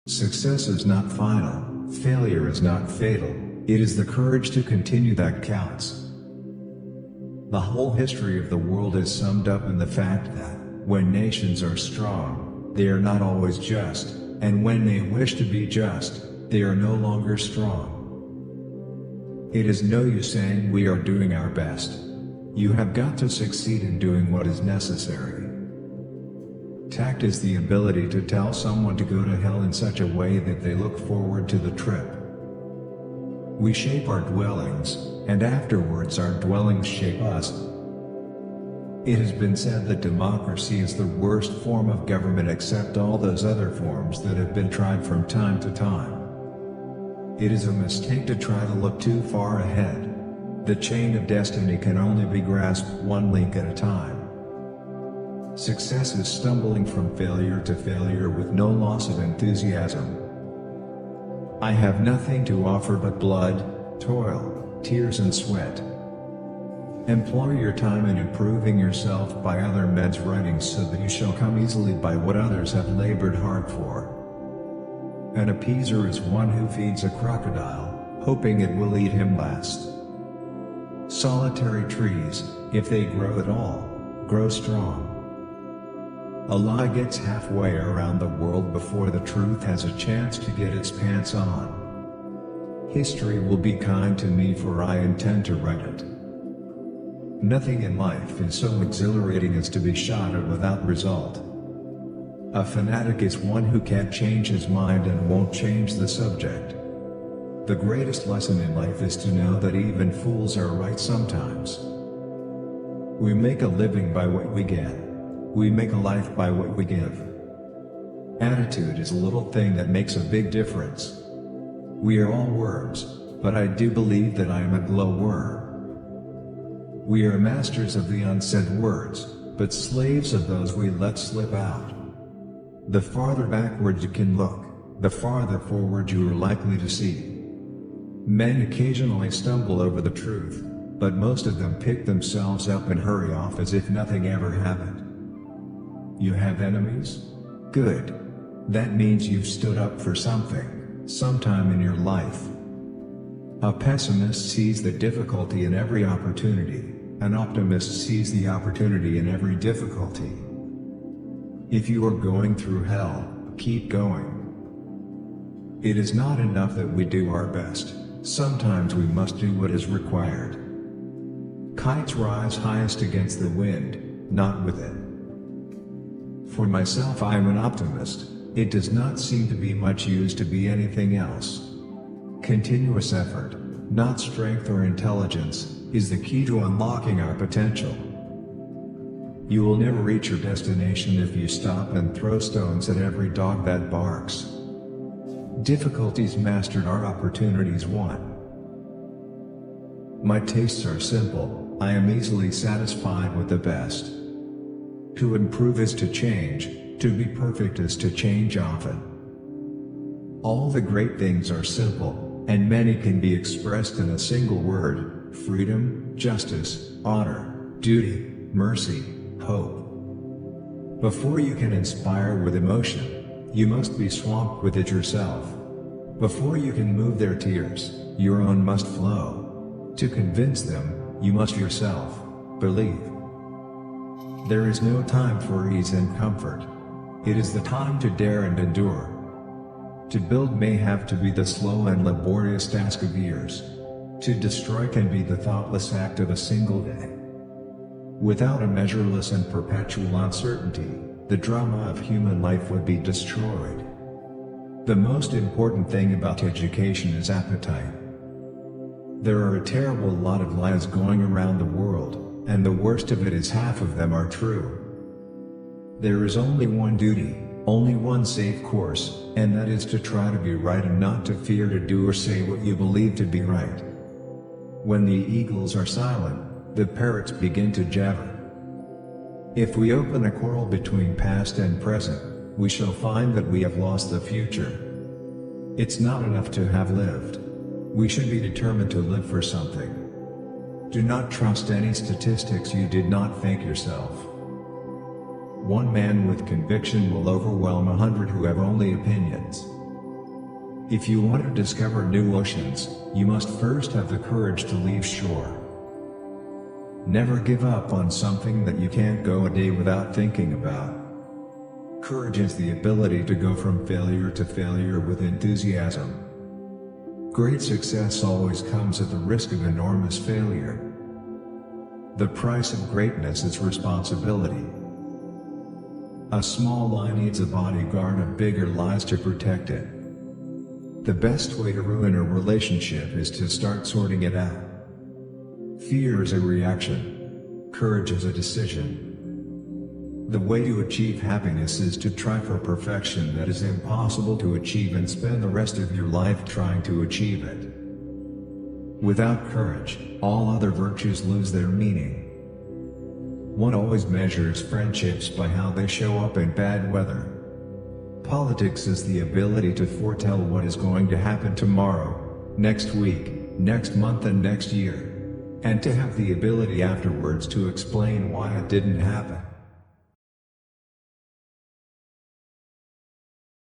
Success is not final, failure is not fatal, it is the courage to continue that counts. The whole history of the world is summed up in the fact that, when nations are strong, they are not always just, and when they wish to be just, they are no longer strong. It is no use saying we are doing our best. You have got to succeed in doing what is necessary. Tact is the ability to tell someone to go to hell in such a way that they look forward to the trip. We shape our dwellings, and afterwards our dwellings shape us. It has been said that democracy is the worst form of government except all those other forms that have been tried from time to time. It is a mistake to try to look too far ahead. The chain of destiny can only be grasped one link at a time. Success is stumbling from failure to failure with no loss of enthusiasm. I have nothing to offer but blood, toil, tears and sweat. Employ your time in improving yourself by other men's writings so that you shall come easily by what others have labored hard for. An appeaser is one who feeds a crocodile, hoping it will eat him last. Solitary trees, if they grow at all, grow strong. A lie gets halfway around the world before the truth has a chance to get its pants on. History will be kind to me for I intend to write it. Nothing in life is so exhilarating as to be shot at without result. A fanatic is one who can't change his mind and won't change the subject. The greatest lesson in life is to know that even fools are right sometimes. We make a living by what we get. We make a life by what we give. Attitude is a little thing that makes a big difference. We are all worms, but I do believe that I am a glowworm. We are masters of the unsaid words, but slaves of those we let slip out. The farther backward you can look, the farther forward you are likely to see. Men occasionally stumble over the truth, but most of them pick themselves up and hurry off as if nothing ever happened. You have enemies? Good. That means you've stood up for something, sometime in your life. A pessimist sees the difficulty in every opportunity, an optimist sees the opportunity in every difficulty. If you are going through hell, keep going. It is not enough that we do our best, sometimes we must do what is required. Kites rise highest against the wind, not with it. For myself I am an optimist, it does not seem to be much use to be anything else. Continuous effort, not strength or intelligence, is the key to unlocking our potential. You will never reach your destination if you stop and throw stones at every dog that barks. Difficulties mastered are opportunities won. My tastes are simple, I am easily satisfied with the best. To improve is to change, to be perfect is to change often. All the great things are simple, and many can be expressed in a single word: freedom, justice, honor, duty, mercy, hope. Before you can inspire with emotion, you must be swamped with it yourself. Before you can move their tears, your own must flow. To convince them, you must yourself believe. There is no time for ease and comfort. It is the time to dare and endure. To build may have to be the slow and laborious task of years. To destroy can be the thoughtless act of a single day. Without a measureless and perpetual uncertainty, the drama of human life would be destroyed. The most important thing about education is appetite. There are a terrible lot of lies going around the world, and the worst of it is half of them are true. There is only one duty, only one safe course, and that is to try to be right and not to fear to do or say what you believe to be right. When the eagles are silent, the parrots begin to jabber. If we open a quarrel between past and present, we shall find that we have lost the future. It's not enough to have lived. We should be determined to live for something. Do not trust any statistics you did not think yourself. One man with conviction will overwhelm 100 who have only opinions. If you want to discover new oceans, you must first have the courage to leave shore. Never give up on something that you can't go a day without thinking about. Courage is the ability to go from failure to failure with enthusiasm. Great success always comes at the risk of enormous failure. The price of greatness is responsibility. A small lie needs a bodyguard of bigger lies to protect it. The best way to ruin a relationship is to start sorting it out. Fear is a reaction. Courage is a decision. The way to achieve happiness is to try for perfection that is impossible to achieve and spend the rest of your life trying to achieve it. Without courage, all other virtues lose their meaning. One always measures friendships by how they show up in bad weather. Politics is the ability to foretell what is going to happen tomorrow, next week, next month and next year. And to have the ability afterwards to explain why it didn't happen.